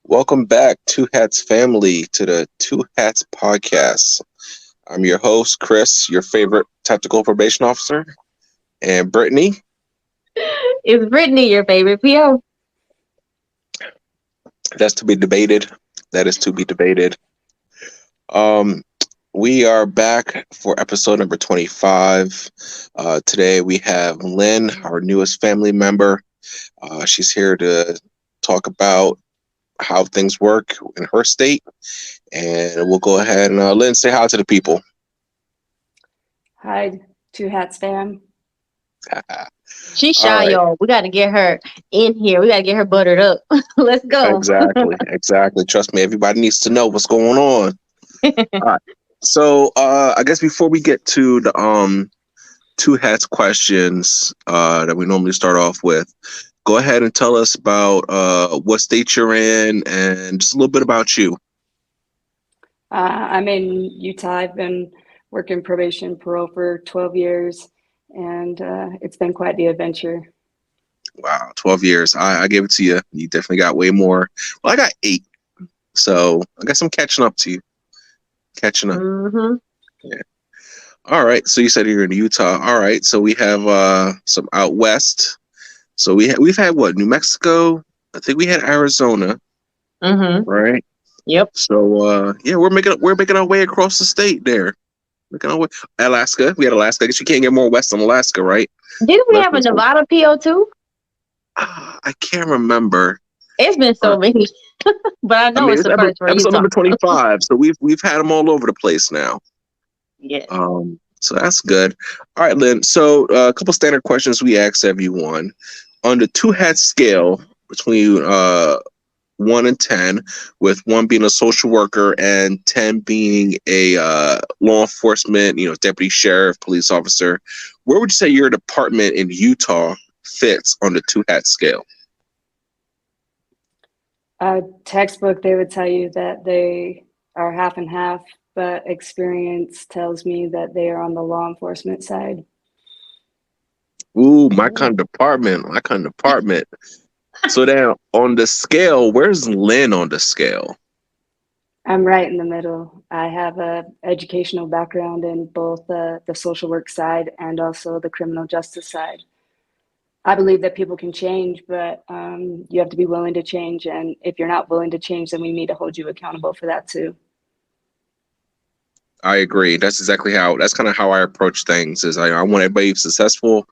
Welcome back, Two Hats family, to the Two Hats podcast. I'm your host, Chris, your favorite tactical probation officer, and Brittany. Is Brittany your favorite PO? That's to be debated. That is to be debated. Um, we are back for episode number 25. Today we have Lynn, our newest family member. She's here to talk about how things work in her state, and we'll go ahead and Lynn, say hi to the people. Hi, Two Hats fam. She's All shy, right. y'all. We got to get her in here. We got to get her buttered up. Let's go. Exactly. Trust me, everybody needs to know what's going on. All right. So I guess before we get to the two hats questions that we normally start off with, go ahead and tell us about what state you're in and just a little bit about you. I'm in Utah. I've been working probation parole for 12 years, and it's been quite the adventure. Wow, 12 years. I gave it to you. You definitely got way more. Well, I got 8. So I guess I'm catching up to you. Catching up. Mm-hmm. Yeah. All right. So you said you're in Utah. All right. So we have some out west. So we've had what? New Mexico. I think we had Arizona. Mm-hmm. Right. Yep. So yeah, we're making our way across the state there. Making our way. Alaska. We had Alaska. I guess you can't get more west than Alaska, right? Didn't we have a Nevada PO too? I can't remember. It's been so many, but I know it's the first for episode Utah. number 25. So we've had them all over the place now. Yeah. So that's good. All right, Lynn. So a couple standard questions we ask everyone on the two hat scale between 1 and 10, with 1 being a social worker and 10 being a law enforcement, deputy sheriff, police officer. Where would you say your department in Utah fits on the two hat scale? Textbook, they would tell you that they are half and half, but experience tells me that they are on the law enforcement side. Ooh, my kind of department. So then on the scale, where's Lynn on the scale? I'm right in the middle. I have a educational background in both the social work side and also the criminal justice side. I believe that people can change, but you have to be willing to change. And if you're not willing to change, then we need to hold you accountable for that too. I agree. That's kind of how I approach things. Is I want everybody successful.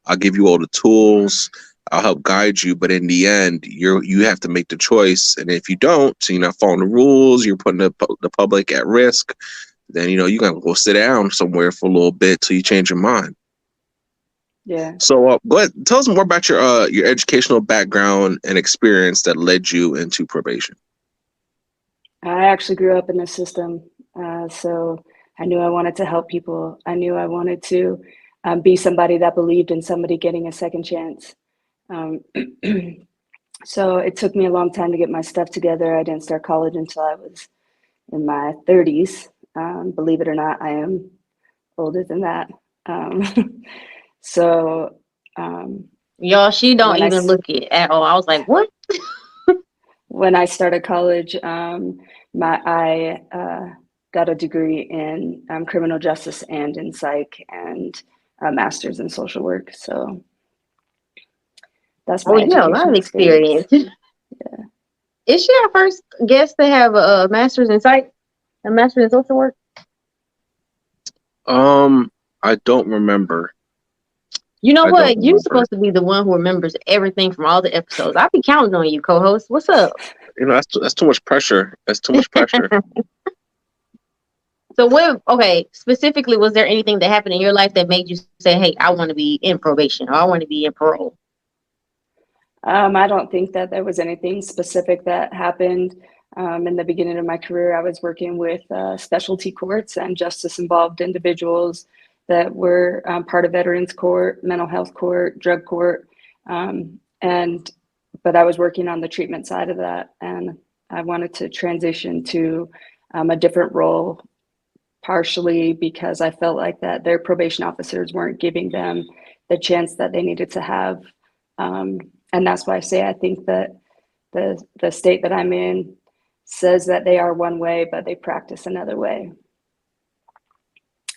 I'll give you all the tools. I'll help guide you, but in the end, you have to make the choice. And if you don't, so you're not following the rules, you're putting the public at risk. Then you gotta go sit down somewhere for a little bit till you change your mind. Yeah. So go ahead, tell us more about your educational background and experience that led you into probation. I actually grew up in the system, so I knew I wanted to help people. I knew I wanted to be somebody that believed in somebody getting a second chance. So it took me a long time to get my stuff together. I didn't start college until I was in my 30s. Believe it or not, I am older than that. So Y'all, she don't even look it at all. I was like, what? When I started college, I got a degree in criminal justice and in psych, and a master's in social work. So that's my a lot of experience. Yeah. Is she our first guest to have a master's in psych, a master's in social work? I don't remember. You know what? You're supposed to be the one who remembers everything from all the episodes. I'll be counting on you, co-host. What's up? That's too much pressure. That's too much pressure. So specifically, was there anything that happened in your life that made you say, hey, I want to be in probation, or I want to be in parole? I don't think that there was anything specific that happened. In the beginning of my career, I was working with specialty courts and justice-involved individuals that were part of veterans court, mental health court, drug court. But I was working on the treatment side of that. And I wanted to transition to a different role, partially because I felt like that their probation officers weren't giving them the chance that they needed to have. And that's why I say I think that The state that I'm in says that they are one way, but they practice another way.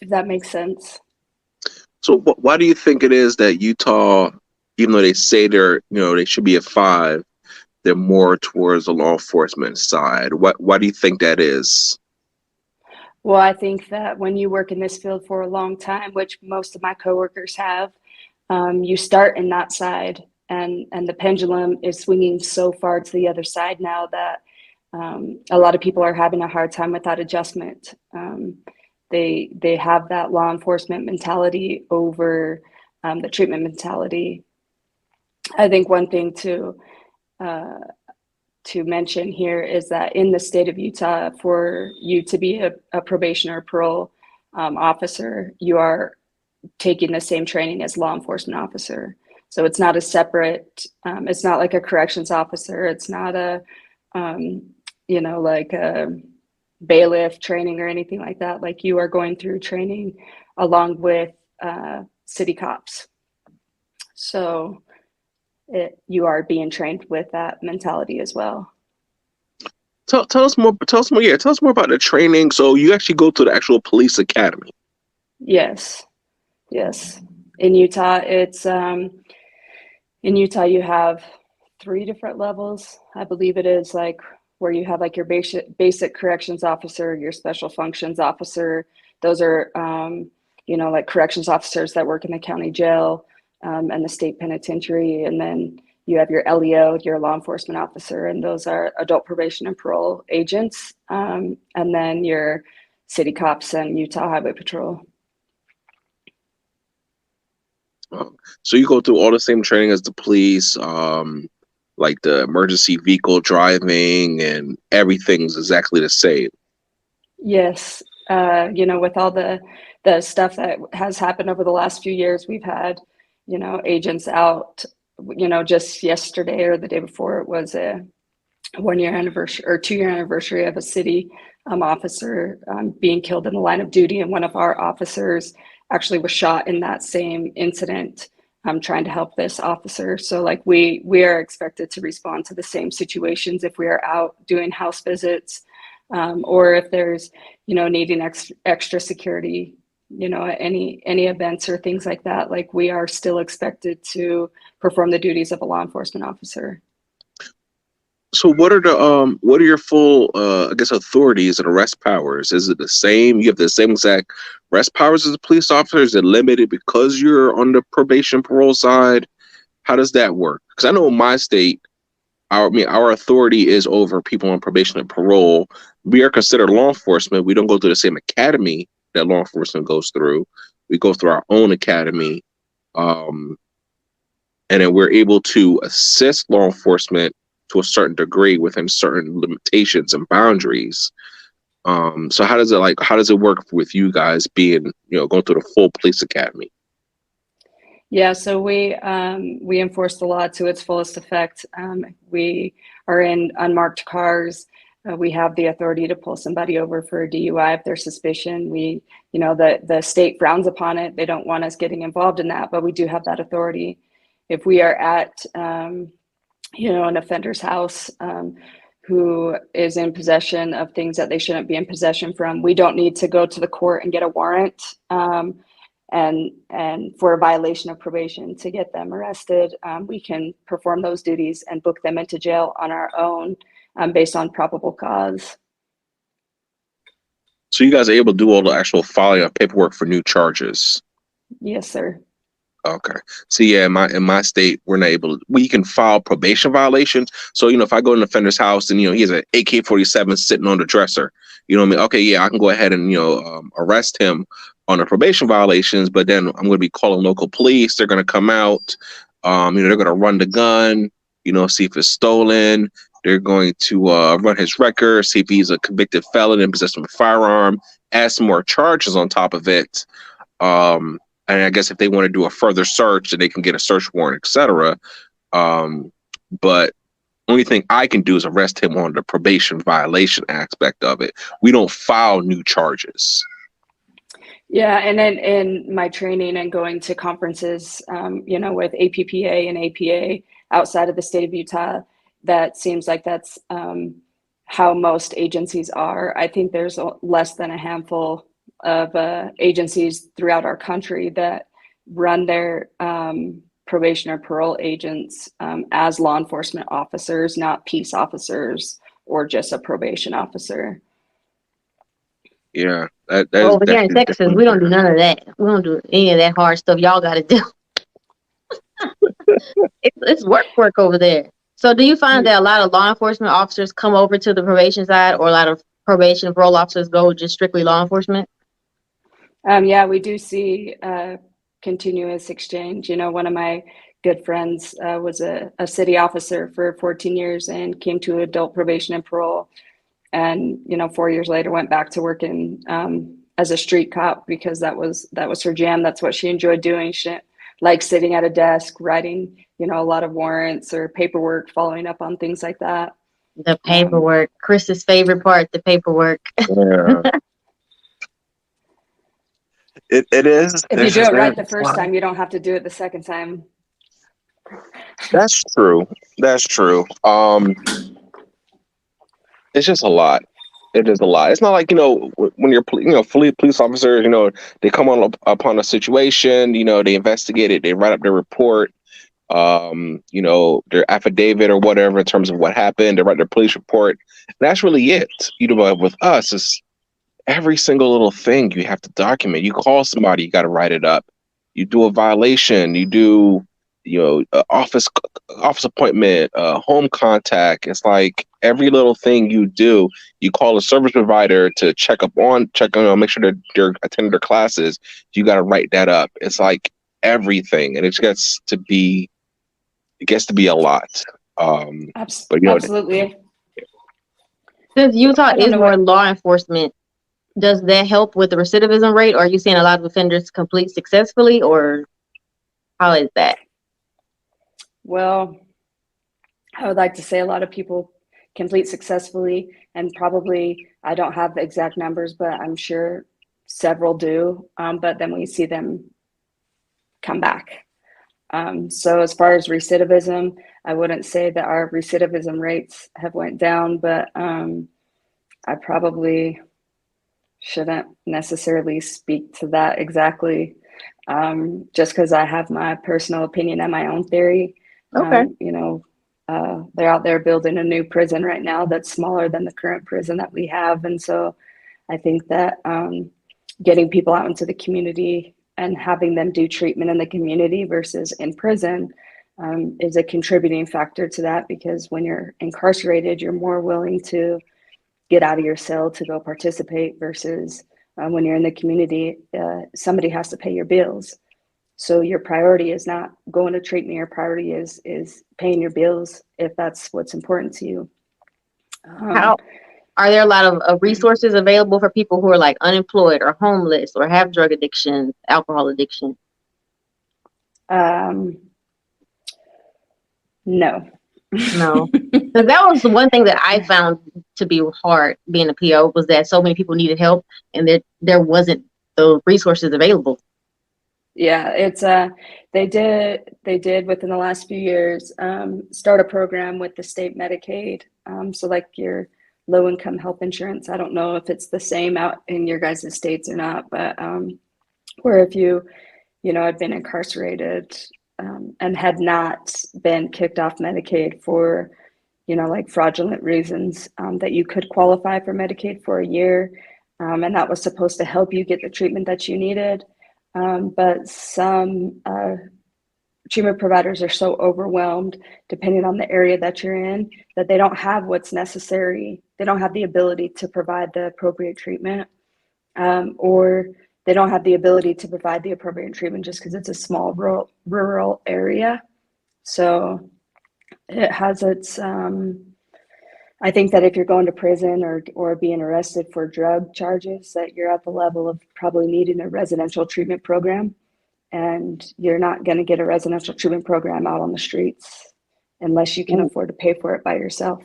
If that makes sense. So why do you think it is that Utah, even though they say they should be a 5, they're more towards the law enforcement side? Why do you think that is? Well, I think that when you work in this field for a long time, which most of my coworkers have, you start in that side, and the pendulum is swinging so far to the other side now that a lot of people are having a hard time with that adjustment. They have that law enforcement mentality over the treatment mentality. I think one thing to mention here is that in the state of Utah, for you to be a probation or parole officer, you are taking the same training as law enforcement officer. So it's not a separate, it's not like a corrections officer. It's not a, like a bailiff training or anything like that. Like, you are going through training along with city cops. So you are being trained with that mentality as well. Tell us more. Tell us more. Yeah, tell us more about the training. So you actually go to the actual police academy. Yes. In Utah, you have 3 different levels. I believe it is, like, where you have like your basic corrections officer, your special functions officer. Those are like corrections officers that work in the county jail and the state penitentiary. And then you have your LEO, your law enforcement officer, and those are adult probation and parole agents. And then your city cops and Utah Highway Patrol. So you go through all the same training as the police, like the emergency vehicle driving, and everything's exactly the same. Yes. With all the stuff that has happened over the last few years, we've had, agents out, just yesterday or the day before, it was a 1-year anniversary or 2-year anniversary of a city officer being killed in the line of duty. And one of our officers actually was shot in that same incident, trying to help this officer. So like we are expected to respond to the same situations if we are out doing house visits, or if there's, needing extra security, at any events or things like that. Like, we are still expected to perform the duties of a law enforcement officer. So what are your full authorities and arrest powers? Is it the same? You have the same exact arrest powers as a police officer? Is it limited because you're on the probation parole side? How does that work? Because I know in my state, our authority is over people on probation and parole. We are considered law enforcement. We don't go through the same academy that law enforcement goes through. We go through our own academy, and then we're able to assist law enforcement to a certain degree within certain limitations and boundaries. So how does it work with you guys being, going through the full police academy? Yeah, so we enforce the law to its fullest effect. We are in unmarked cars. We have the authority to pull somebody over for a DUI if there's suspicion. The state frowns upon it. They don't want us getting involved in that, but we do have that authority. If we are at an offender's house who is in possession of things that they shouldn't be in possession from, we don't need to go to the court and get a warrant and for a violation of probation to get them arrested. We can perform those duties and book them into jail on our own based on probable cause. So you guys are able to do all the actual filing of paperwork for new charges? Yes, sir. Okay. So yeah, in my state, we're not able to. We can file probation violations. So if I go to an offender's house and he has an AK-47 sitting on the dresser, you know what I mean? Okay, yeah, I can go ahead and arrest him on the probation violations. But then I'm going to be calling local police. They're going to come out. They're going to run the gun. See if it's stolen. They're going to run his record, see if he's a convicted felon in possession of a firearm, add some more charges on top of it. And I guess if they want to do a further search, then they can get a search warrant, etc. But only thing I can do is arrest him on the probation violation aspect of it. We don't file new charges. Yeah, and then in my training and going to conferences, with APPA and APA outside of the state of Utah, that seems like that's how most agencies are. I think there's less than a handful of agencies throughout our country that run their probation or parole agents as law enforcement officers, not peace officers or just a probation officer. Yeah, that Well, is over here in definitely Texas, we don't do none of that. We don't do any of that hard stuff y'all got to do. It's work over there. So do you find that a lot of law enforcement officers come over to the probation side, or a lot of probation and parole officers go just strictly law enforcement? Yeah, we do see continuous exchange. You know, one of my good friends was a city officer for 14 years and came to adult probation and parole. And, you know, 4 years later went back to working as a street cop because that was her jam. That's what she enjoyed doing. She liked sitting at a desk, writing, you know, a lot of warrants or paperwork, following up on things like that. The paperwork, Chris's favorite part, the paperwork. Yeah. It is. If you do it right the first time, you don't have to do it the second time. That's true. That's true. It's just a lot. It is a lot. It's not like, you know, when you're, you know, police officers, you know, they come on upon a situation, you know, they investigate it, they write up their report, you know, their affidavit or whatever in terms of what happened, they write their police report. And that's really it. You know, but with us, it's every single little thing you have to document. You call somebody, you got to write it up. You do a violation, you do, you know, office appointment, home contact. It's like every little thing you do, you call a service provider to check on, make sure that they're attending their classes. You got to write that up. It's like everything, and it gets to be a lot. But you know, absolutely. Since Utah is more law enforcement, does that help with the recidivism rate? Or are you seeing a lot of offenders complete successfully, or how is that? Well, I would like to say a lot of people complete successfully, and probably, I don't have the exact numbers, but I'm sure several do. But then we see them come back. So as far as recidivism, I wouldn't say that our recidivism rates have went down, but I probably shouldn't necessarily speak to that exactly, just because I have my personal opinion and my own theory. Okay. You know, they're out there building a new prison right now that's smaller than the current prison that we have. And so I think that getting people out into the community and having them do treatment in the community versus in prison is a contributing factor to that, because when you're incarcerated, you're more willing to get out of your cell to go participate versus when you're in the community, somebody has to pay your bills. So your priority is not going to treatment. Your priority is paying your bills if that's what's important to you. How are there a lot of resources available for people who are like unemployed or homeless or have drug addiction, alcohol addiction? No. No, because that was the one thing that I found to be hard being a PO, was that so many people needed help and there wasn't the resources available. Yeah, it's they did within the last few years start a program with the state Medicaid. So like your low income health insurance. I don't know if it's the same out in your guys' states or not, but where if you know, had been incarcerated and had not been kicked off Medicaid for, you know, like fraudulent reasons, that you could qualify for Medicaid for a year. And that was supposed to help you get the treatment that you needed. But some treatment providers are so overwhelmed, depending on the area that you're in, that they don't have what's necessary. They don't have the ability to provide the appropriate treatment, or they don't have the ability to provide the appropriate treatment just because it's a small rural area. So it has its, I think that if you're going to prison or being arrested for drug charges, that you're at the level of probably needing a residential treatment program, and you're not going to get a residential treatment program out on the streets unless you can afford to pay for it by yourself.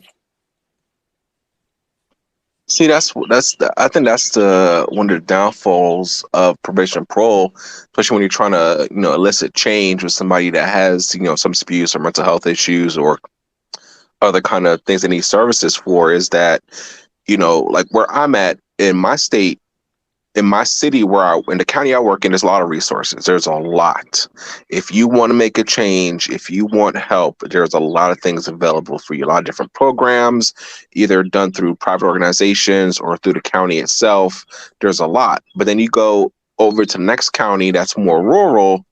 See, I think that's the one of the downfalls of probation and parole, especially when you're trying to, you know, elicit change with somebody that has, you know, substance abuse or mental health issues or other kind of things they need services for is that, you know, like where I'm at in my state, in my city in the county I work in, there's a lot of resources. There's a lot. If you want to make a change, if you want help, there's a lot of things available for you. A lot of different programs, either done through private organizations or through the county itself. There's a lot. But then you go over to the next county that's more rural,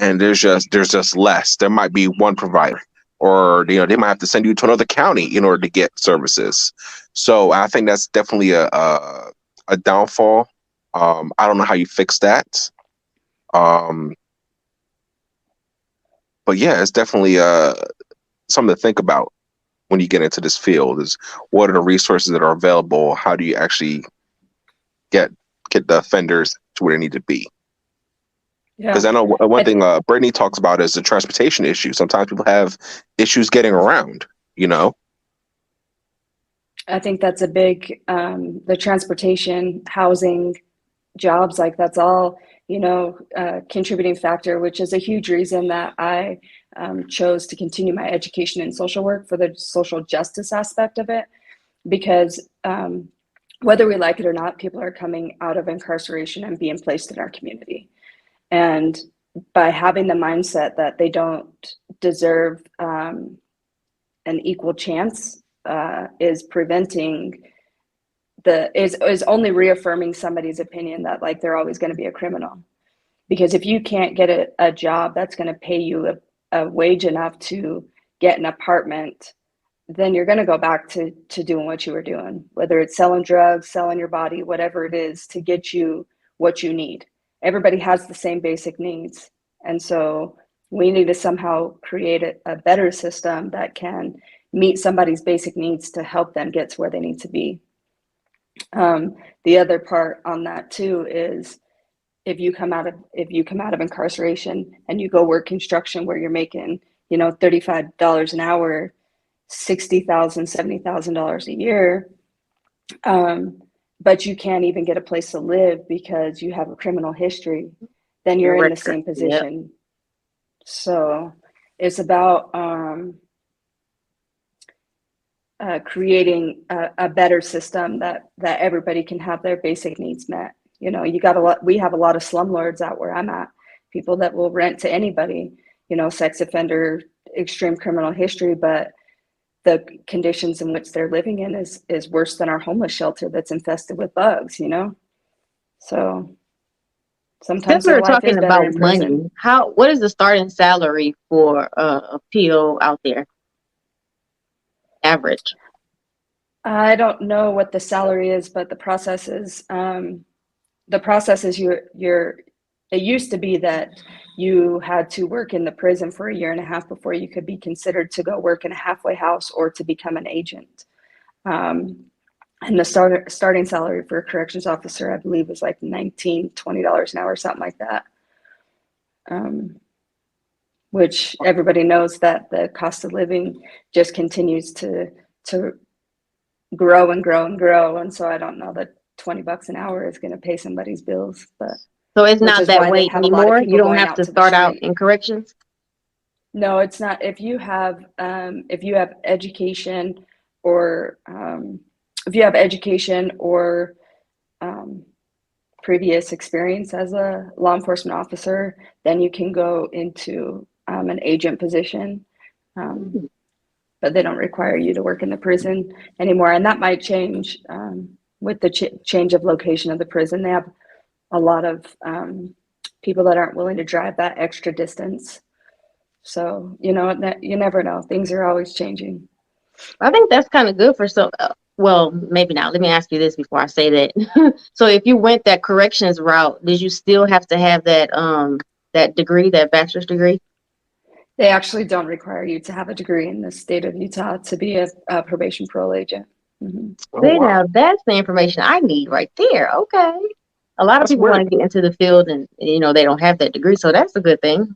and there's just less. There might be one provider, or you know, they might have to send you to another county in order to get services. So I think that's definitely a downfall. I don't know how you fix that. But yeah, it's definitely something to think about when you get into this field is what are the resources that are available? How do you actually get the offenders to where they need to be? Because I know one thing Brittany talks about is the transportation issue. Sometimes people have issues getting around, you know? I think that's a big, the transportation, housing, jobs, like that's all, you know, contributing factor, which is a huge reason that I chose to continue my education in social work for the social justice aspect of it. Because whether we like it or not, people are coming out of incarceration and being placed in our community. And by having the mindset that they don't deserve an equal chance is preventing is only reaffirming somebody's opinion that like they're always going to be a criminal. Because if you can't get a job that's going to pay you a wage enough to get an apartment, then you're going to go back to doing what you were doing, whether it's selling drugs, selling your body, whatever it is to get you what you need. Everybody has the same basic needs. And so we need to somehow create a better system that can meet somebody's basic needs to help them get to where they need to be. The other part on that too is if you come out of incarceration and you go work construction where you're making, you know, $35 an hour, $60,000, $70,000 a year, but you can't even get a place to live because you have a criminal history, then you're in the same position. Yep. So it's about creating a better system that everybody can have their basic needs met. You know, we have a lot of slumlords out where I'm at, people that will rent to anybody, you know, sex offender, extreme criminal history, but the conditions in which they're living in is worse than our homeless shelter that's infested with bugs, you know? So sometimes we're talking about money, what is the starting salary for a PO out there? Average? I don't know what the salary is, but the process is it used to be that you had to work in the prison for a year and a half before you could be considered to go work in a halfway house or to become an agent. And the starting salary for a corrections officer, I believe, was like $19, $20 an hour, something like that. Which everybody knows that the cost of living just continues to grow and grow and grow. And so I don't know that $20 an hour is going to pay somebody's bills, but. So it's not that way anymore? You don't have to start out in corrections? No, it's not. If you have education or previous experience as a law enforcement officer, then you can go into an agent position. But they don't require you to work in the prison anymore. And that might change with the change of location of the prison. They have a lot of people that aren't willing to drive that extra distance. So, you know, you never know. Things are always changing. I think that's kind of good for some. Well, maybe not. Let me ask you this before I say that. So if you went that corrections route, did you still have to have that that degree, that bachelor's degree? They actually don't require you to have a degree in the state of Utah to be a probation parole agent. Mm-hmm. Now that's the information I need right there. Okay. A lot of people want to get into the field and, you know, they don't have that degree. So that's a good thing.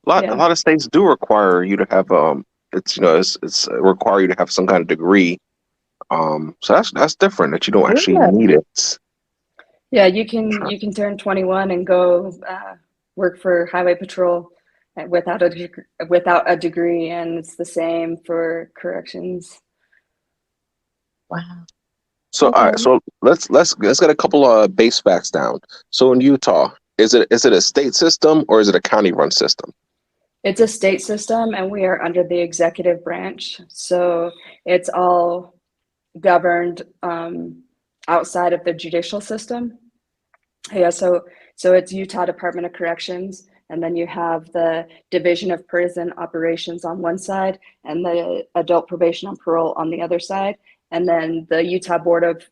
A lot of states do require you to have, it's require you to have some kind of degree. So that's different that you don't actually need it. Yeah, you can turn 21 and go work for highway patrol without a degree, and it's the same for corrections. Wow. So all Okay. right, so let's get a couple of base facts down. So in Utah, is it a state system or is it a county run system? It's a state system, and we are under the executive branch, so it's all governed outside of the judicial system. Yeah, so it's Utah Department of Corrections, and then you have the Division of Prison Operations on one side, and the Adult Probation and Parole on the other side, and then the Utah Board of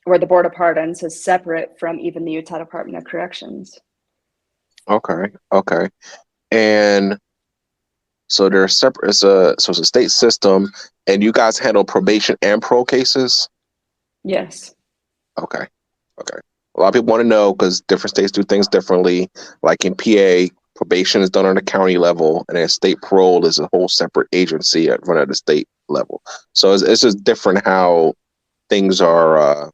or the Board of Pardons is separate from even the Utah Department of Corrections. Okay, okay. And so they're separate. It's a state system, and you guys handle probation and parole cases. Yes. Okay, okay. A lot of people want to know because different states do things differently. Like in PA, probation is done on the county level, and then state parole is a whole separate agency run at the state level. So it's just different how things are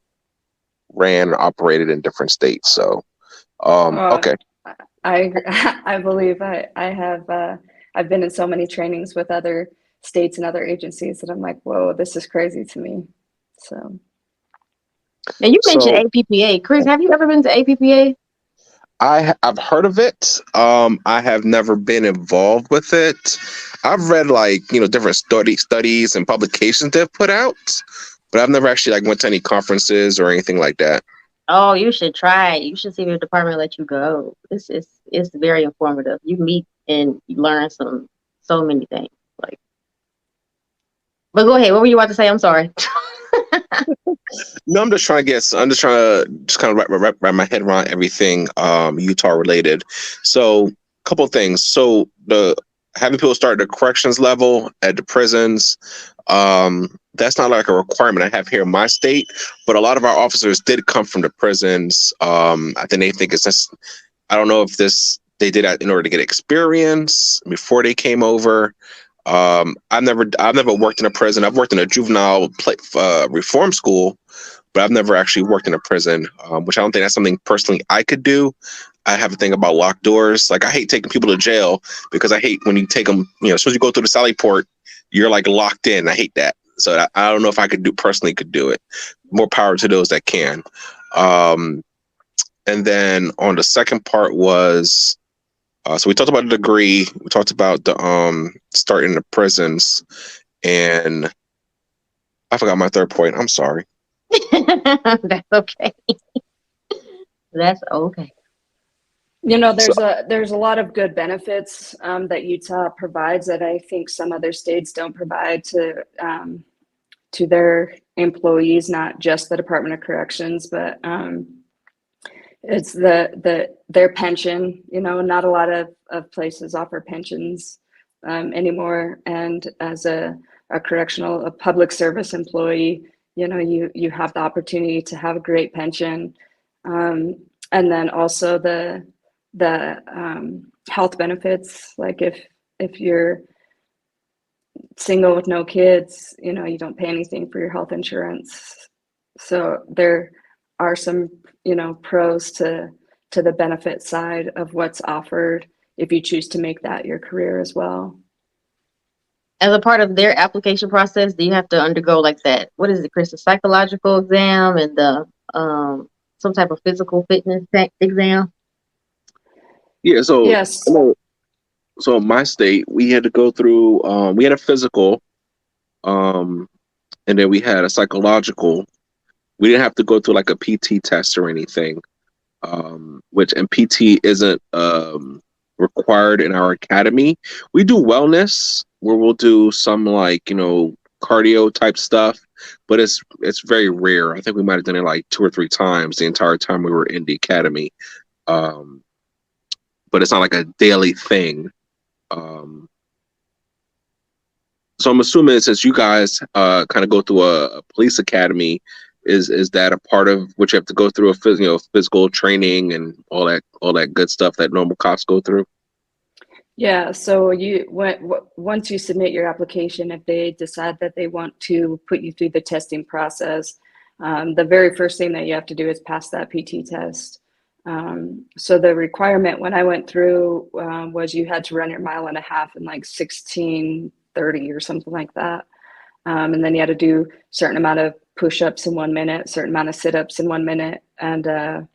ran or operated in different states. So, Uh, okay. I agree. I believe I have I've been in so many trainings with other states and other agencies that I'm like, whoa, this is crazy to me. So Now you mentioned So APPA. Chris, have you ever been to APPA? I've heard of it. I have never been involved with it. I've read like different studies and publications they've put out, but I've never actually like went to any conferences or anything like that. Oh, you should try it. You should see if your department let you go. It's very informative. You meet and you learn so many things. Like, but go ahead. What were you about to say? I'm sorry. No, I'm just trying to just kind of wrap my head around everything Utah related. So, a couple of things. So the having people start at the corrections level at the prisons, that's not like a requirement I have here in my state, but a lot of our officers did come from the prisons. I think they think it's just I don't know if they did that in order to get experience before they came over. I've never worked in a prison. I've worked in a juvenile reform school, but I've never actually worked in a prison, which I don't think that's something personally I could do. I have a thing about locked doors. Like I hate taking people to jail because I hate when you take them. As soon as you go through the Sally Port, you're like locked in. I hate that. So I don't know if I could do it. More power to those that can. And then on the second part was so we talked about the degree. We talked about the starting the prisons, and I forgot my third point. I'm sorry. That's okay. That's okay. So there's a lot of good benefits that Utah provides that I think some other states don't provide to their employees, not just the Department of Corrections, but it's their pension. Not a lot of places offer pensions anymore, and as a public service employee, you have the opportunity to have a great pension, and then also the health benefits. Like if you're single with no kids, you don't pay anything for your health insurance. So there are some, pros to the benefit side of what's offered if you choose to make that your career as well. As a part of their application process, do you have to undergo like that? What is it, Chris? A psychological exam and the some type of physical fitness exam? yeah, so Yes. so in my state, we had to go through. We had a physical, and then we had a psychological. We didn't have to go through like a PT test or anything, which and PT isn't required in our academy. We do wellness where we'll do some like cardio type stuff, but it's very rare. I think we might have done it like 2 or 3 times the entire time we were in the academy, but it's not like a daily thing. So I'm assuming since you guys kind of go through a police academy, is that a part of what you have to go through a physical training and all that good stuff that normal cops go through? Yeah, so once you submit your application, if they decide that they want to put you through the testing process, the very first thing that you have to do is pass that PT test. So the requirement when I went through was you had to run your 1.5 miles in like 16:30 or something like that. And then you had to do a certain amount of push-ups in 1 minute, certain amount of sit-ups in 1 minute, and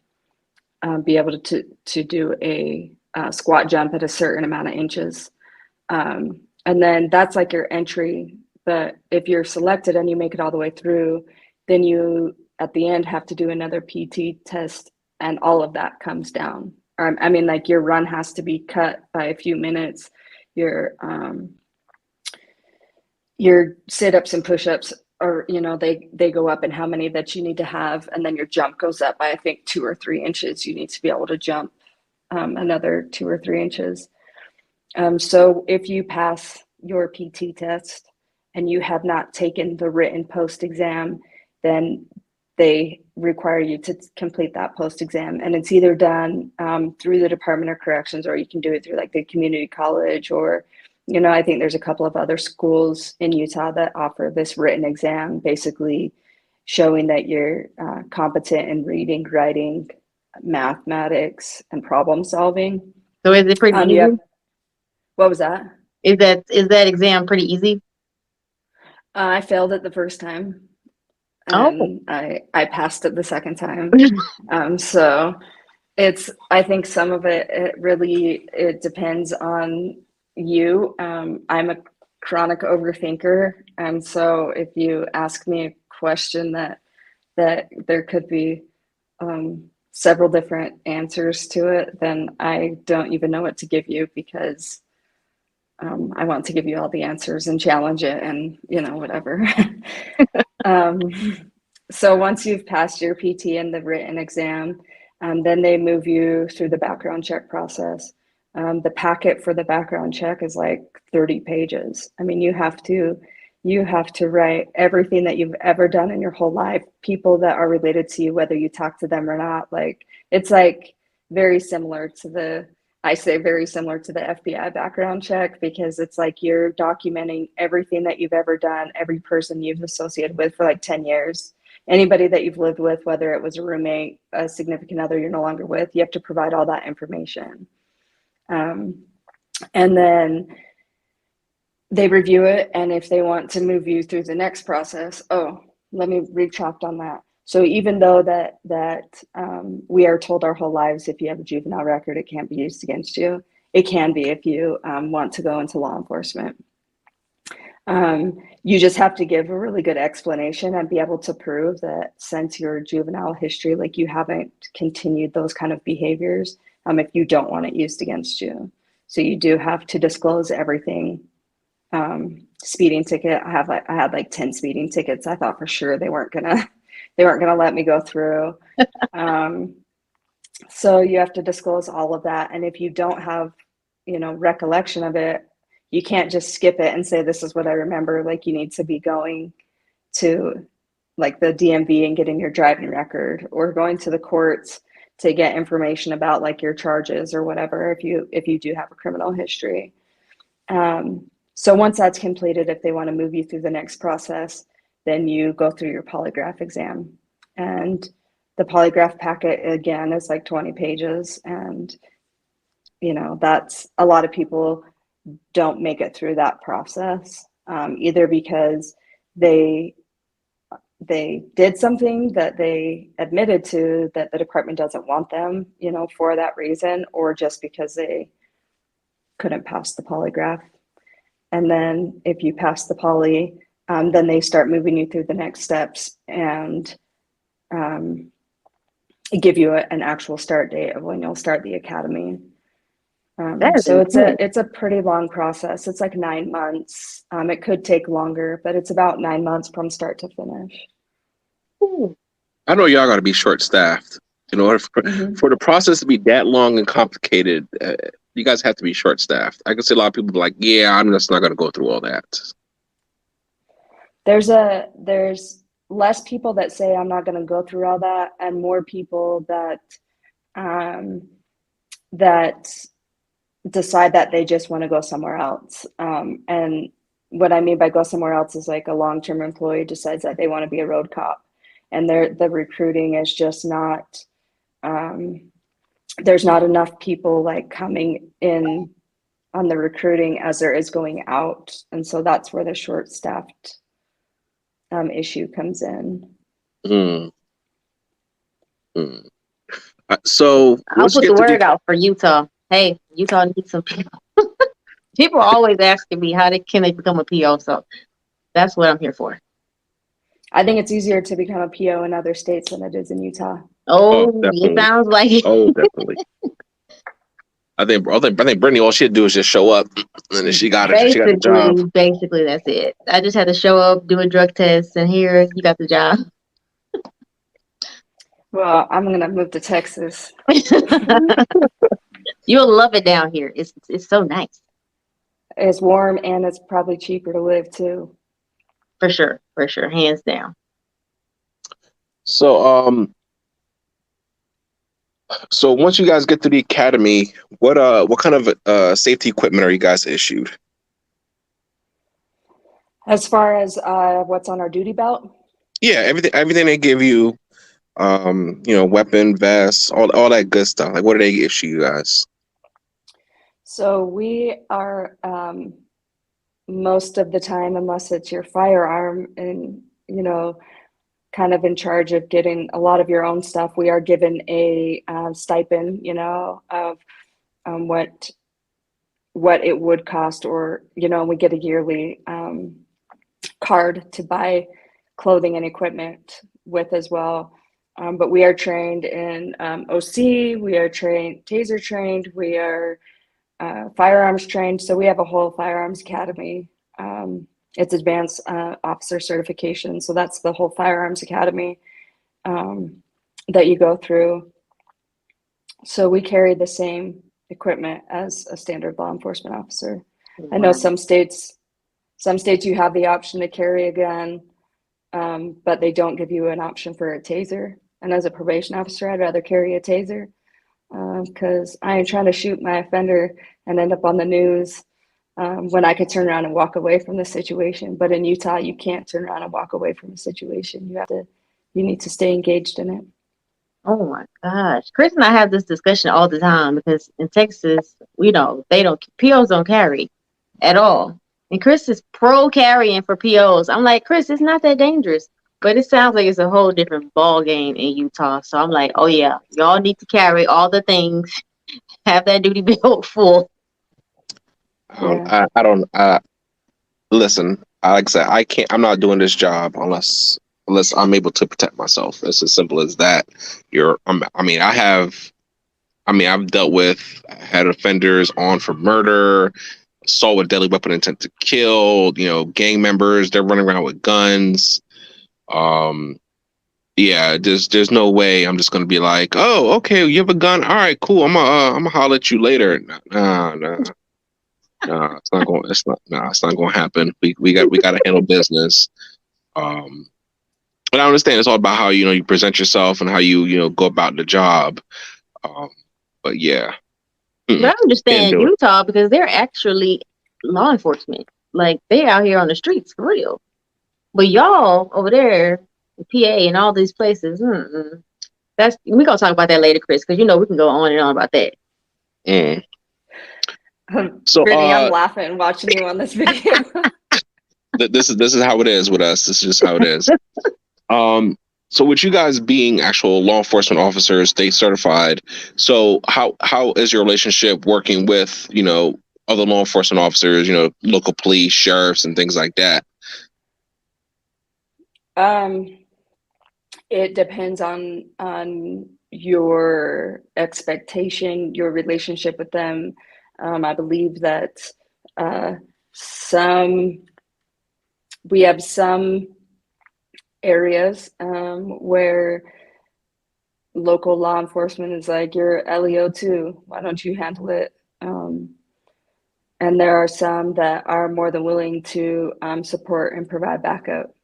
be able to do a squat jump at a certain amount of inches. And then that's like your entry. But if you're selected and you make it all the way through, then you at the end have to do another PT test, and all of that comes down. Or I mean, like your run has to be cut by a few minutes. Your sit-ups and push-ups are, they go up in how many that you need to have, and then your jump goes up by I think 2 or 3 inches. You need to be able to jump another 2 or 3 inches. So if you pass your PT test and you have not taken the written post-exam, then they require you to complete that post-exam. And it's either done through the Department of Corrections, or you can do it through like the community college, or, I think there's a couple of other schools in Utah that offer this written exam, basically showing that you're competent in reading, writing, mathematics, and problem solving. So is it pretty easy? What was that? Is that exam pretty easy? I failed it the first time, Oh. and I passed it the second time. So I think some of it really depends on you. I'm a chronic overthinker, and so if you ask me a question that there could be several different answers to it, then I don't even know what to give you, because I want to give you all the answers and challenge it and, whatever. So once you've passed your PT and the written exam, then they move you through the background check process. The packet for the background check is like 30 pages. I mean, you have to write everything that you've ever done in your whole life, people that are related to you, whether you talk to them or not. Like, it's like very similar to the FBI background check, because it's like you're documenting everything that you've ever done, every person you've associated with for like 10 years. Anybody that you've lived with, whether it was a roommate, a significant other you're no longer with, you have to provide all that information. And then they review it, and if they want to move you through the next process, let me retract on that. So even though that we are told our whole lives, if you have a juvenile record, it can't be used against you. It can be if you want to go into law enforcement. You just have to give a really good explanation and be able to prove that since your juvenile history, like you haven't continued those kind of behaviors if you don't want it used against you. So you do have to disclose everything. Speeding ticket, I had like 10 speeding tickets. I thought for sure they weren't gonna let me go through. So you have to disclose all of that. And if you don't have, recollection of it, you can't just skip it and say, this is what I remember. Like, you need to be going to like the DMV and getting your driving record, or going to the courts to get information about like your charges or whatever, if you do have a criminal history. So once that's completed, if they want to move you through the next process, then you go through your polygraph exam. And the polygraph packet, again, is like 20 pages. And, that's a lot of people don't make it through that process, either because they did something that they admitted to that the department doesn't want them, for that reason, or just because they couldn't pass the polygraph. And then if you pass the poly, then they start moving you through the next steps and give you an actual start date of when you'll start the academy. So it's a pretty long process. It's like 9 months. It could take longer, but it's about 9 months from start to finish. I know y'all got to be short-staffed in order for the process to be that long and complicated. You guys have to be short-staffed. I can see a lot of people be like, yeah, I'm just not going to go through all that. There's less people that say I'm not going to go through all that, and more people that decide that they just want to go somewhere else. And what I mean by go somewhere else is like a long-term employee decides that they want to be a road cop, and the recruiting is just not there's not enough people like coming in on the recruiting as there is going out. And so that's where the short staffed issue comes in. Mm, mm. So I'll once you put the get to be, word out for Utah. Hey, Utah needs some people. People are always asking me can they become a PO. So that's what I'm here for. I think it's easier to become a PO in other states than it is in Utah. oh, Oh, it definitely. sounds like it. Oh, definitely. I think Brittany, all she had to do is just show up, and then she got it. She got the job. Basically, that's it. I just had to show up, do a drug test, and here you got the job. Well, I'm gonna move to Texas. You'll love it down here. It's so nice. It's warm and it's probably cheaper to live too. For sure, hands down. So so once you guys get to the academy, what kind of safety equipment are you guys issued? As far as what's on our duty belt, Yeah, everything they give you, weapon, vests, all that good stuff. Like, what do they issue you guys? so we are most of the time, unless it's your firearm and kind of in charge of getting a lot of your own stuff, we are given a stipend, of what it would cost, or we get a yearly card to buy clothing and equipment with as well. But we are trained in OC, we are trained taser trained, we are firearms trained. So we have a whole firearms academy. It's advanced officer certification. So that's the whole firearms academy that you go through. So we carry the same equipment as a standard law enforcement officer. Wow. I know some states you have the option to carry a gun, but they don't give you an option for a taser. And as a probation officer, I'd rather carry a taser because I ain't trying to shoot my offender and end up on the news when I could turn around and walk away from the situation. But in Utah, you can't turn around and walk away from a situation. You need to stay engaged in it. Oh my gosh. Chris and I have this discussion all the time because in Texas, POs don't carry at all. And Chris is pro carrying for POs. I'm like, Chris, it's not that dangerous. But it sounds like it's a whole different ball game in Utah. So I'm like, oh yeah, y'all need to carry all the things, have that duty belt full. I don't. Listen. Like I said, I can't. I'm not doing this job unless I'm able to protect myself. It's as simple as that. I've dealt with had offenders on for murder, assault with deadly weapon intent to kill. Gang members. They're running around with guns. Yeah. There's no way I'm just gonna be like, oh, okay, you have a gun. All right, cool. I'm gonna holler at you later. Nah. Nah, it's not going. It's not going to happen. We got to handle business. But I understand it's all about how you present yourself and how you go about the job. But yeah, But I understand do it. Utah because they're actually law enforcement. Like they out here on the streets for real. But y'all over there, in PA and all these places, we're gonna talk about that later, Chris, because we can go on and on about that. So, Brittany, I'm laughing watching you on this video. this is how it is with us. This is just how it is. So with you guys being actual law enforcement officers, state certified, so how is your relationship working with other law enforcement officers, local police, sheriffs, and things like that? It depends on your expectation, your relationship with them. I believe that we have some areas where local law enforcement is like, you're LEO too, why don't you handle it? And there are some that are more than willing to support and provide backup.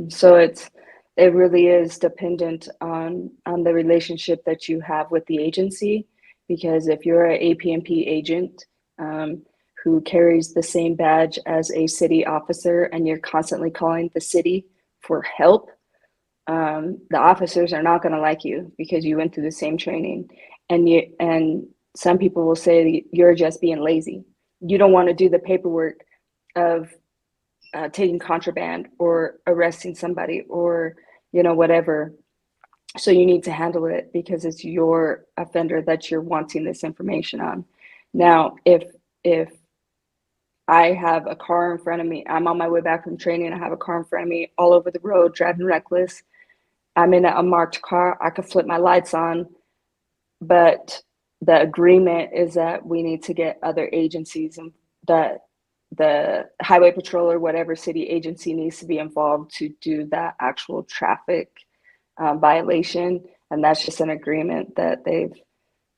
So it really is dependent on the relationship that you have with the agency, because if you're an APMP agent who carries the same badge as a city officer and you're constantly calling the city for help, the officers are not going to like you because you went through the same training. and some people will say you're just being lazy. You don't want to do the paperwork of taking contraband or arresting somebody or, whatever. So you need to handle it because it's your offender that you're wanting this information on. Now, if I have a car in front of me, I'm on my way back from training, I have a car in front of me all over the road, driving reckless, I'm in a marked car, I could flip my lights on, but the agreement is that we need to get other agencies, and that the highway patrol or whatever city agency needs to be involved to do that actual traffic violation. And that's just an agreement that they've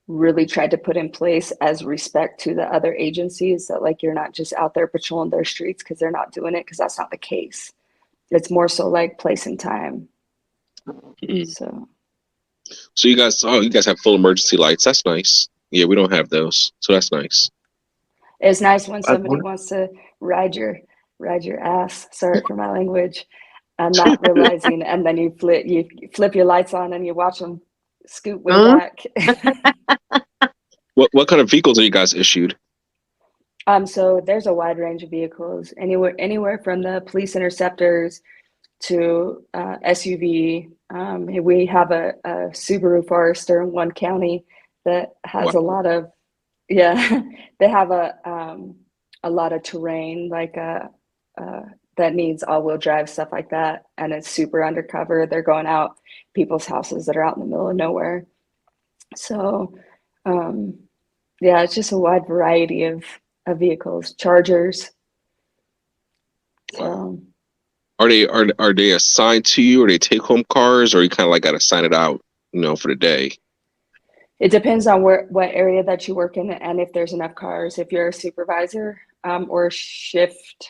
really tried to put in place as respect to the other agencies, that like you're not just out there patrolling their streets because they're not doing it, because that's not the case. It's more so like place and time. So you guys have full emergency lights. That's nice. Yeah, we don't have those, so that's nice. it's nice when somebody wants to ride your ass, sorry for my language, and not realizing, and then you flip your lights on and you watch them scoot way back. What kind of vehicles are you guys issued? So there's a wide range of vehicles, anywhere from the police interceptors to SUV. We have a Subaru Forester in one county that has a lot of, they have a lot of terrain, like that needs all-wheel drive, stuff like that, and it's super undercover. They're going out people's houses that are out in the middle of nowhere. So it's just a wide variety of vehicles, Chargers. So are they assigned to you, or they take home cars, or you kind of like got to sign it out, for the day? It depends on what area that you work in and if there's enough cars. If you're a supervisor or a shift,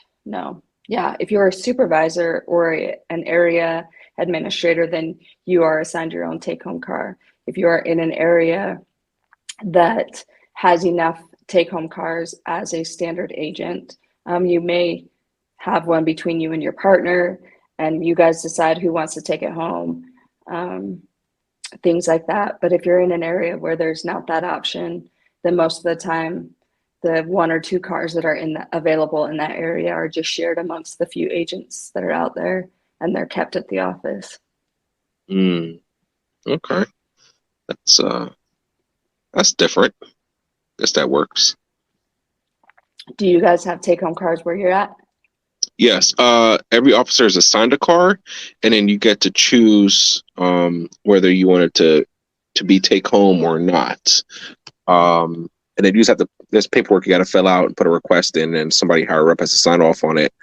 if you're a supervisor or an area administrator, then you are assigned your own take-home car. If you are in an area that has enough take-home cars as a standard agent, you may have one between you and your partner, and you guys decide who wants to take it home, things like that. But if you're in an area where there's not that option, then most of the time, the one or two cars that are available in that area are just shared amongst the few agents that are out there, and they're kept at the office. Okay, that's different. Guess that works. Do you guys have take-home cars where you're at? Yes. Every officer is assigned a car, and then you get to choose whether you want it to be take home or not. And then you just have to. There's paperwork you got to fill out and put a request in, and somebody higher up has to sign off on it.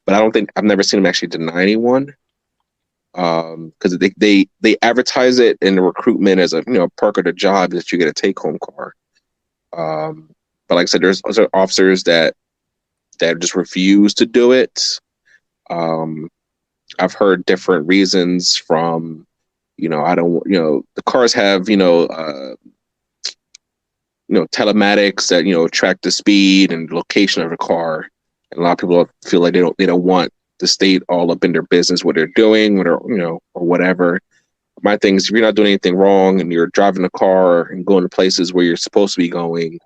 But I've never seen them actually deny anyone. Because they advertise it in the recruitment as a perk of the job that you get a take home car. But like I said, there's other officers that just refuse to do it. I've heard different reasons from, the cars have, telematics that, track the speed and location of the car. And a lot of people feel like they don't want the state all up in their business, what they're doing, or whatever. My thing is, if you're not doing anything wrong and you're driving a car and going to places where you're supposed to be going,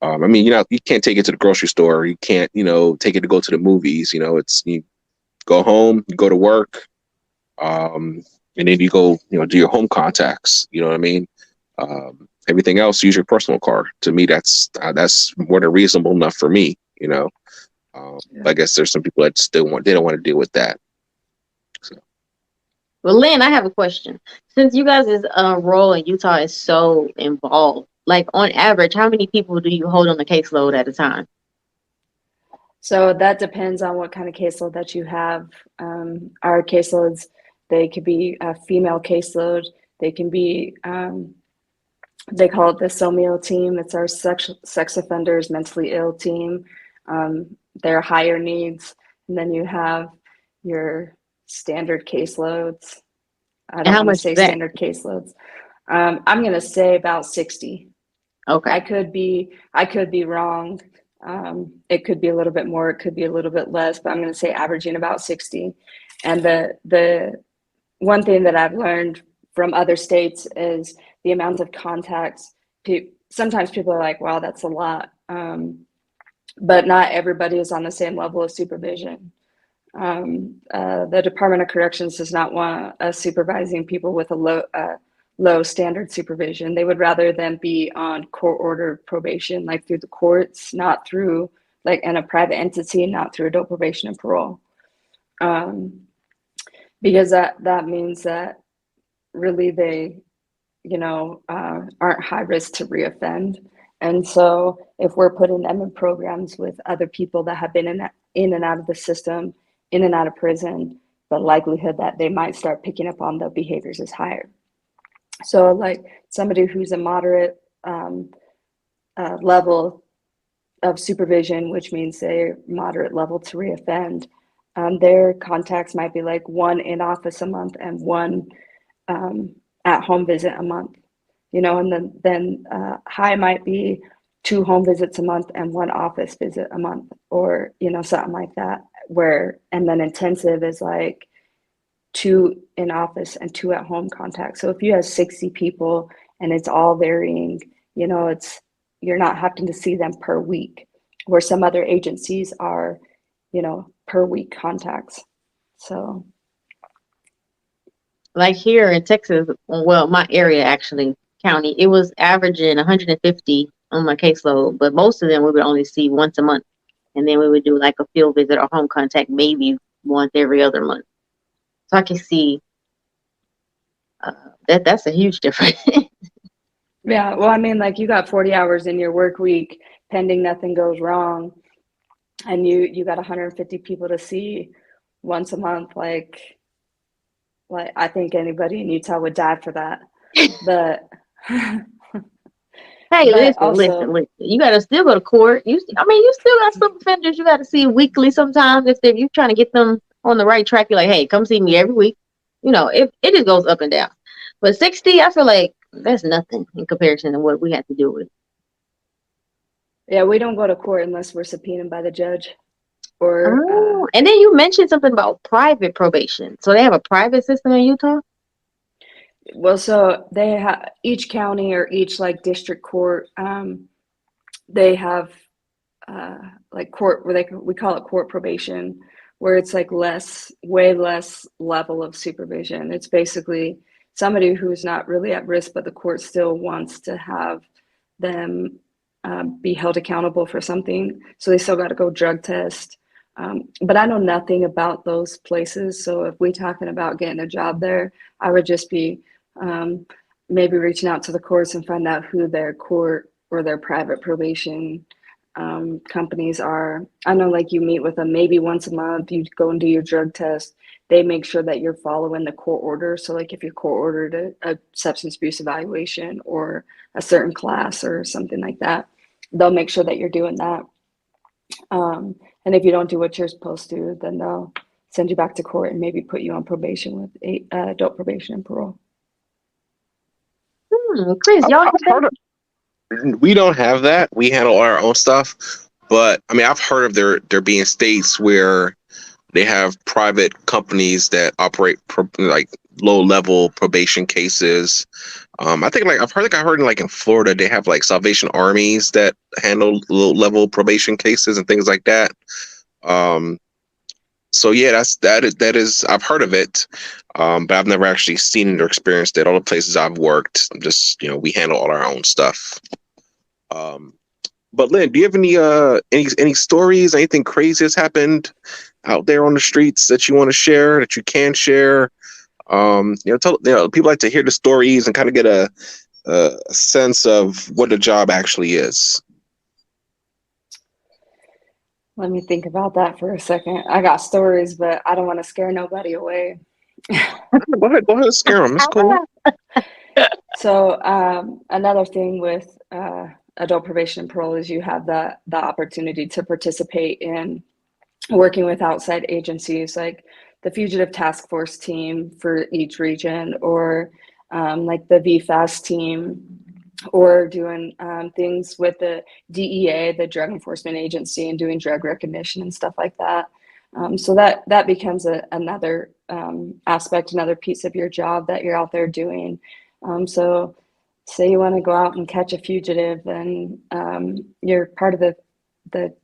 you can't take it to the grocery store. You can't, take it to go to the movies. You go home, you go to work, and then you go, do your home contacts. You know what I mean? Everything else, use your personal car. To me, that's more than reasonable enough for me. I guess there's some people that they don't want to deal with that. So. Well, Lynn, I have a question. Since you guys' role in Utah is so involved, like on average, how many people do you hold on the caseload at a time? So that depends on what kind of caseload that you have. Our caseloads, they could be a female caseload. They can be, they call it the SOMEO team. It's our sex offenders, mentally ill team. They're higher needs. And then you have your standard caseloads. I don't want to say standard caseloads. I'm going to say about 60. Okay. I could be wrong. It could be a little bit more, it could be a little bit less, but I'm going to say averaging about 60. And the one thing that I've learned from other states is the amount of contacts sometimes people are like, wow, that's a lot. But not everybody is on the same level of supervision. The Department of Corrections does not want us supervising people with a low standard supervision. They would rather them be on court-ordered probation, like through the courts, not through like in a private entity, not through adult probation and parole. Because that means that really they, aren't high risk to reoffend. And so if we're putting them in programs with other people that have been in and out of the system, in and out of prison, the likelihood that they might start picking up on the behaviors is higher. So like somebody who's a moderate level of supervision, which means they're moderate level to reoffend, their contacts might be like 1 in office a month and 1 at home visit a month, and then high might be 2 home visits a month and 1 office visit a month, or something like that. And then intensive is like 2 in office and 2 at home contacts. So if you have 60 people and it's all varying, you're not having to see them per week, where some other agencies are, per week contacts. So. Like here in Texas, well, my area actually, county, it was averaging 150 on my caseload, but most of them we would only see once a month. And then we would do like a field visit or home contact maybe once every other month. So I can see that's a huge difference. Yeah, well, I mean, like you got 40 hours in your work week, pending nothing goes wrong, and you got 150 people to see once a month. Like I think anybody in Utah would die for that. But Hey, but listen. You gotta still go to court. You still got some offenders you gotta see weekly sometimes if you're trying to get them on the right track. You're like, hey, come see me every week. It just goes up and down. But 60, I feel like that's nothing in comparison to what we have to deal with. Yeah, we don't go to court unless we're subpoenaed by the judge. And then you mentioned something about private probation. So they have a private system in Utah? Well, so they have each county or each like district court, they have like court where we call it court probation, where it's like way less level of supervision. It's basically somebody who's not really at risk, but the court still wants to have them be held accountable for something. So they still got to go drug test. But I know nothing about those places. So if we're talking about getting a job there, I would just be maybe reaching out to the courts and find out who their court or their private probation companies are. I know like you meet with them maybe once a month, you go and do your drug test. They make sure that you're following the court order. So like if you're court ordered a substance abuse evaluation or a certain class or something like that, they'll make sure that you're doing that. And if you don't do what you're supposed to, then they'll send you back to court and maybe put you on probation with adult probation and parole. Chris, y'all have that? We don't have that. We handle our own stuff. But I mean, I've heard of there being states where they have private companies that operate like low level probation cases. I think I heard in Florida they have like Salvation Armies that handle low level probation cases and things like that. So yeah, that is I've heard of it, but I've never actually seen it or experienced it. All the places I've worked, just we handle all our own stuff. But Lynn, do you have any stories, anything crazy has happened out there on the streets that you want to share, that you can share? People like to hear the stories and kind of get a sense of what the job actually is. Let me think about that for a second. I got stories, but I don't want to scare nobody away. Go ahead, scare them. It's cool. So another thing with adult probation and parole is you have the opportunity to participate in working with outside agencies like the Fugitive Task Force team for each region, or like the VFAST team, or doing things with the DEA, the Drug Enforcement Agency, and doing drug recognition and stuff like that. So that becomes another aspect, another piece of your job that you're out there doing. So say you want to go out and catch a fugitive, and you're part of the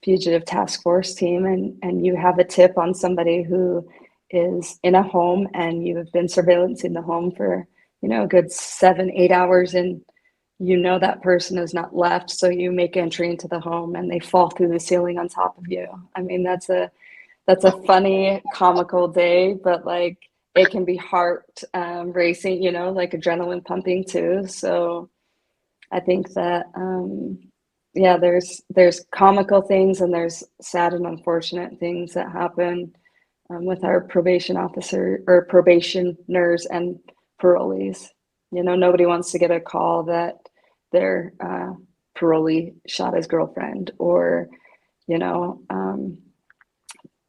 fugitive task force team, and you have a tip on somebody who is in a home, and you have been surveillancing the home for, a good 7-8 hours, and that person is not left, so you make entry into the home and they fall through the ceiling on top of you. I mean, that's a funny, comical day, but like it can be heart racing, like adrenaline pumping too. So I think that yeah, there's comical things and there's sad and unfortunate things that happen with our probation officer or probationers and parolees. Nobody wants to get a call that their parolee shot his girlfriend, or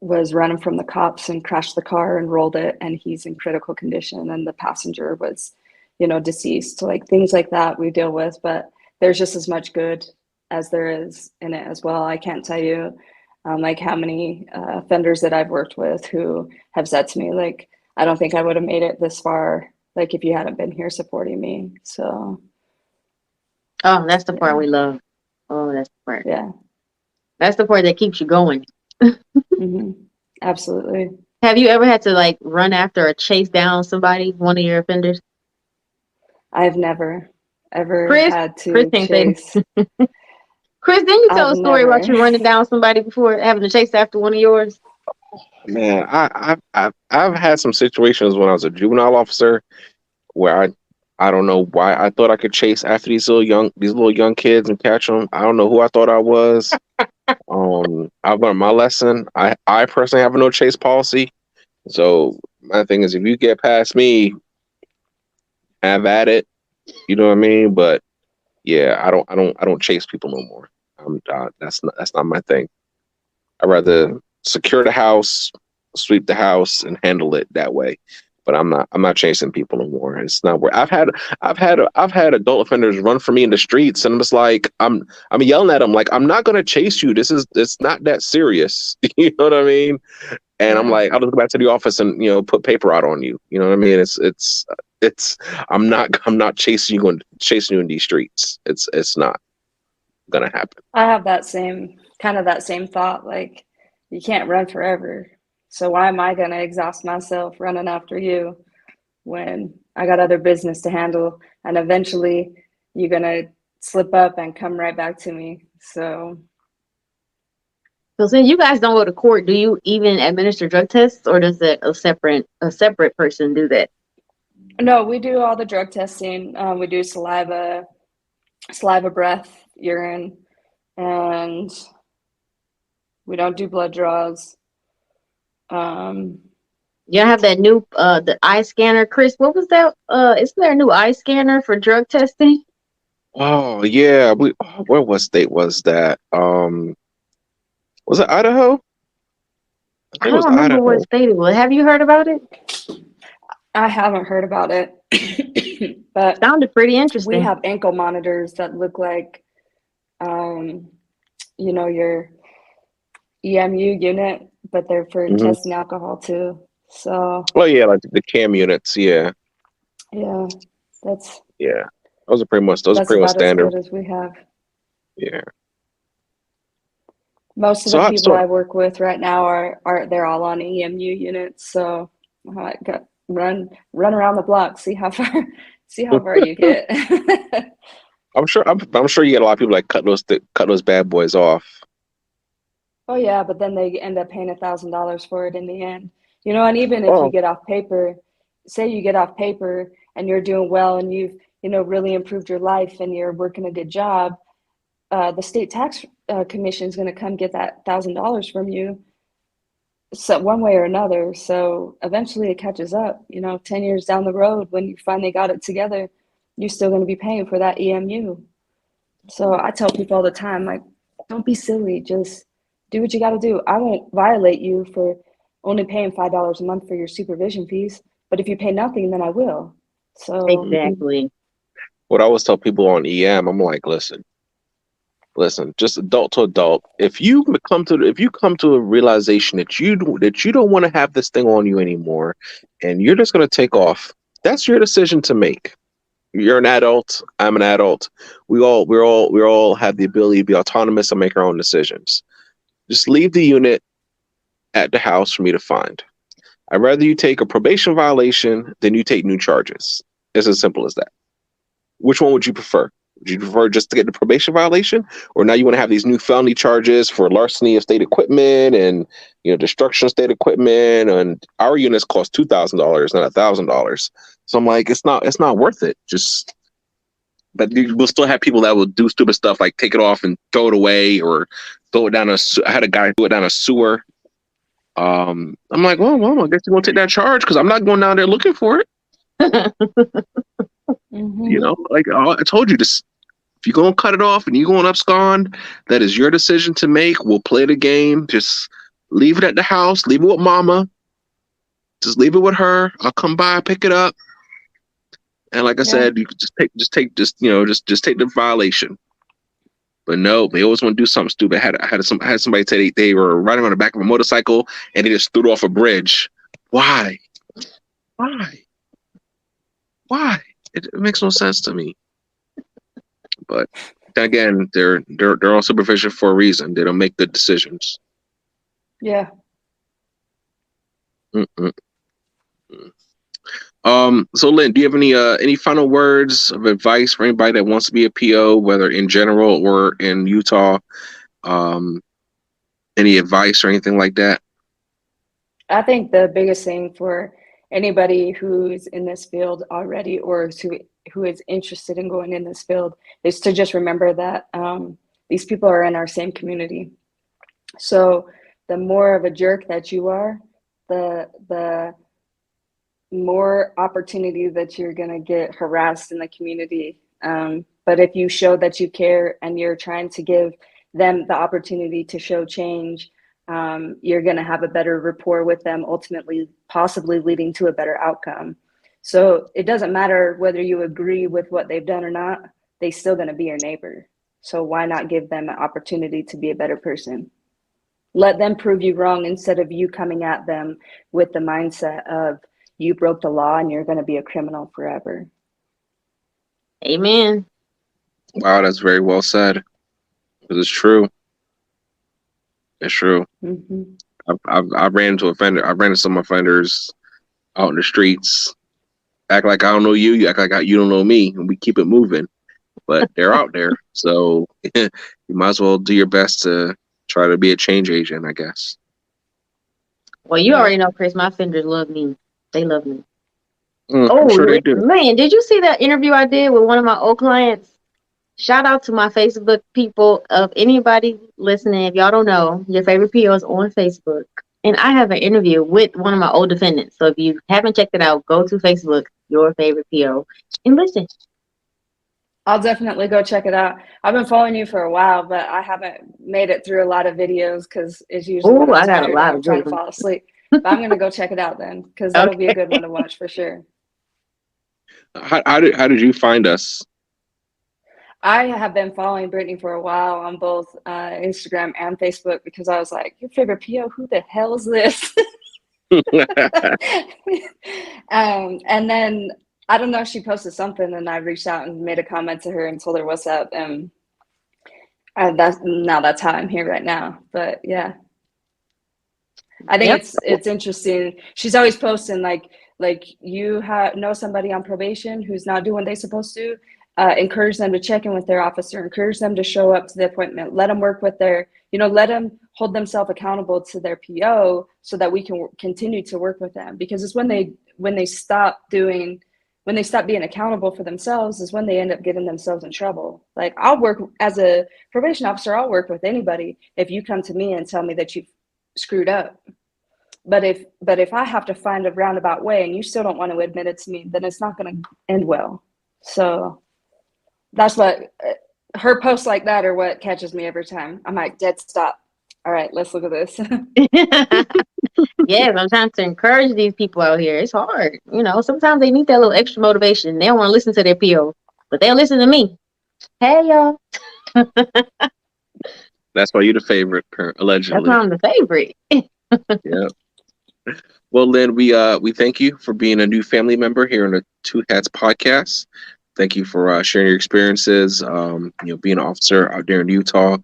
was running from the cops and crashed the car and rolled it, and he's in critical condition, and the passenger was, deceased. Like things like that we deal with, but there's just as much good as there is in it as well. I can't tell you like how many offenders that I've worked with who have said to me, like, I don't think I would have made it this far, like if you hadn't been here supporting me. So Oh, that's the part we love. Oh, that's the part. yeah. That's the part that keeps you going. Mm-hmm. Absolutely. Have you ever had to like run after or chase down somebody, one of your offenders? I've never ever Chris, had to Chris can't say chase. Chris, didn't you tell I've a story never. about you running down somebody before, having to chase after one of yours? Man, I've had some situations when I was a juvenile officer where I don't know why I thought I could chase after these little young kids and catch them. I don't know who I thought I was. I've learned my lesson. I personally have a no chase policy. So my thing is, if you get past me, have at it. You know what I mean? But yeah, I don't chase people no more. That's not my thing. I'd rather secure the house, sweep the house, and handle it that way. But I'm not chasing people no more. It's not where I've had adult offenders run for me in the streets, and I'm just like I'm yelling at them like, I'm not gonna chase you. It's not that serious. You know what I mean? And I'm like, I'll just go back to the office and put paper out on you. You know what I mean? It's I'm not chasing you in these streets. It's not gonna happen. I have that same thought, like you can't run forever. So why am I going to exhaust myself running after you when I got other business to handle, and eventually you're going to slip up and come right back to me. So since you guys don't go to court, do you even administer drug tests, or does a separate person do that? No, we do all the drug testing. We do saliva, breath, urine, and we don't do blood draws. You have that new the eye scanner, Chris. What was that? Isn't there a new eye scanner for drug testing? Oh yeah, what state was that? Was it Idaho? I don't remember what state it was. Have you heard about it? I haven't heard about it, but sounded pretty interesting. We have ankle monitors that look like, your EMU unit, but they're for testing alcohol too. So. Oh yeah, like the cam units. Yeah. Yeah, that's. Yeah, those are pretty much standard. As good as we have. Yeah. Most of the people I work with right now are they're all on EMU units. So I got run around the block, see how far you get. I'm sure you get a lot of people like cut those bad boys off. Oh yeah, but then they end up paying $1,000 for it in the end. And even if you get off paper, say you get off paper and you're doing well and you've really improved your life and you're working a good job, the state tax commission is going to come get that $1,000 from you, so one way or another. So eventually it catches up. 10 years down the road, when you finally got it together, you're still going to be paying for that EMU. So I tell people all the time, like, don't be silly. Just do what you got to do. I won't violate you for only paying $5 a month for your supervision fees, but if you pay nothing, then I will. So exactly. What I always tell people on EM, I'm like, listen, just adult to adult. If you come to a realization that you don't want to have this thing on you anymore, and you're just going to take off, that's your decision to make. You're an adult. I'm an adult. We all have the ability to be autonomous and make our own decisions. Just leave the unit at the house for me to find. I'd rather you take a probation violation than you take new charges. It's as simple as that. Which one would you prefer? Would you prefer just to get the probation violation, or now you want to have these new felony charges for larceny of state equipment and destruction of state equipment? And our units cost $2,000, not $1,000. So I'm like, it's not worth it. But you will still have people that will do stupid stuff like take it off and throw it away or throw it down I had a guy do it down a sewer. I'm like, well, I guess you're gonna take that charge because I'm not going down there looking for it. Like I told you, this if you're gonna cut it off and you're going abscond, that is your decision to make. We'll play the game. Just leave it at the house. Leave it with mama. Just leave it with her. I'll come by, pick it up. And like I said, you could just take the violation. But no, they always want to do something stupid. I had somebody say they were riding on the back of a motorcycle and they just threw it off a bridge. Why? It makes no sense to me. But again, they're on supervision for a reason. They don't make good decisions. Yeah. So Lynn, do you have any final words of advice for anybody that wants to be a PO, whether in general or in Utah? Any advice or anything like that? I think the biggest thing for anybody who's in this field already or who is interested in going in this field is to just remember that these people are in our same community. So the more of a jerk that you are, the more opportunity that you're going to get harassed in the community. But if you show that you care and you're trying to give them the opportunity to show change, you're going to have a better rapport with them, ultimately possibly leading to a better outcome. So it doesn't matter whether you agree with what they've done or not, they're still going to be your neighbor. So why not give them an opportunity to be a better person? Let them prove you wrong instead of you coming at them with the mindset of you broke the law and you're going to be a criminal forever. Amen. Wow, that's very well said. Because it's true. It's true. Mm-hmm. I ran into some offenders out in the streets. Act like I don't know you. You act like you don't know me, and we keep it moving. But they're out there, so you might as well do your best to try to be a change agent, I guess. Well, you already know, Chris. My offenders love me. They love me. I'm sure they do. Man, did you see that interview I did with one of my old clients? Shout out to my Facebook people. Of anybody listening, if y'all don't know, your favorite PO is on Facebook. And I have an interview with one of my old defendants. So if you haven't checked it out, go to Facebook, your favorite PO, and listen. I'll definitely go check it out. I've been following you for a while, but I haven't made it through a lot of videos because it's usually when I'm tired and I'm trying to fall asleep. But I'm going to go check it out then because that'll be a good one to watch for sure. How did you find us? I have been following Brittany for a while on both Instagram and Facebook because I was like, your favorite PO, who the hell is this? And then I don't know, she posted something and I reached out and made a comment to her and told her what's up. And that's how I'm here right now. But yeah, I think it's interesting. She's always posting like you know somebody on probation who's not doing what they're supposed to. Encourage them to check in with their officer, encourage them to show up to the appointment, let them work with let them hold themselves accountable to their PO so that we can continue to work with them. Because it's when they stop being accountable for themselves is when they end up getting themselves in trouble. Like I'll work as a probation officer, I'll work with anybody if you come to me and tell me that you've screwed up. But if I have to find a roundabout way and you still don't want to admit it to me, then it's not going to end well. So that's what her posts like that are what catches me every time. I'm like, dead stop. All right, let's look at this. Yes, I'm trying to encourage these people out here. It's hard. Sometimes they need that little extra motivation. They don't want to listen to their PO, but they'll listen to me. Hey, y'all. That's why you're the favorite, allegedly. That's why I'm the favorite. Yeah. Well, Lynn, we thank you for being a new family member here on the Two Hats podcast. Thank you for sharing your experiences. Being an officer out there in Utah,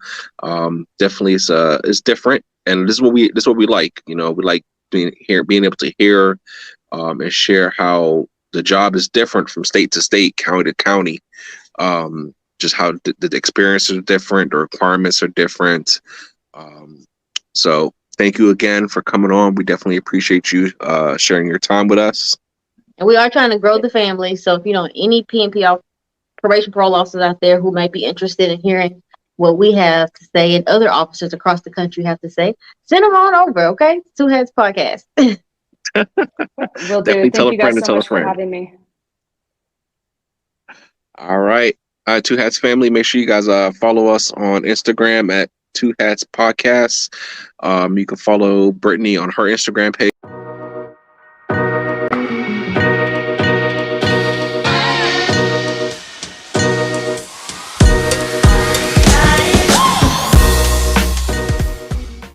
definitely it's different, and this is what we like. We like being able to hear and share how the job is different from state to state, county to county. Just how the experiences are different, the requirements are different. So thank you again for coming on. We definitely appreciate you sharing your time with us. And we are trying to grow the family. So if you know any PNP probation parole officers out there who might be interested in hearing what we have to say and other officers across the country have to say, send them on over, okay? Two Heads Podcast. Will do. Definitely tell Thank a you guys friend and so tell a much for friend. having me. All right. Two Hats family, make sure you guys follow us on Instagram at Two Hats Podcast. You can follow Brittany on her Instagram page.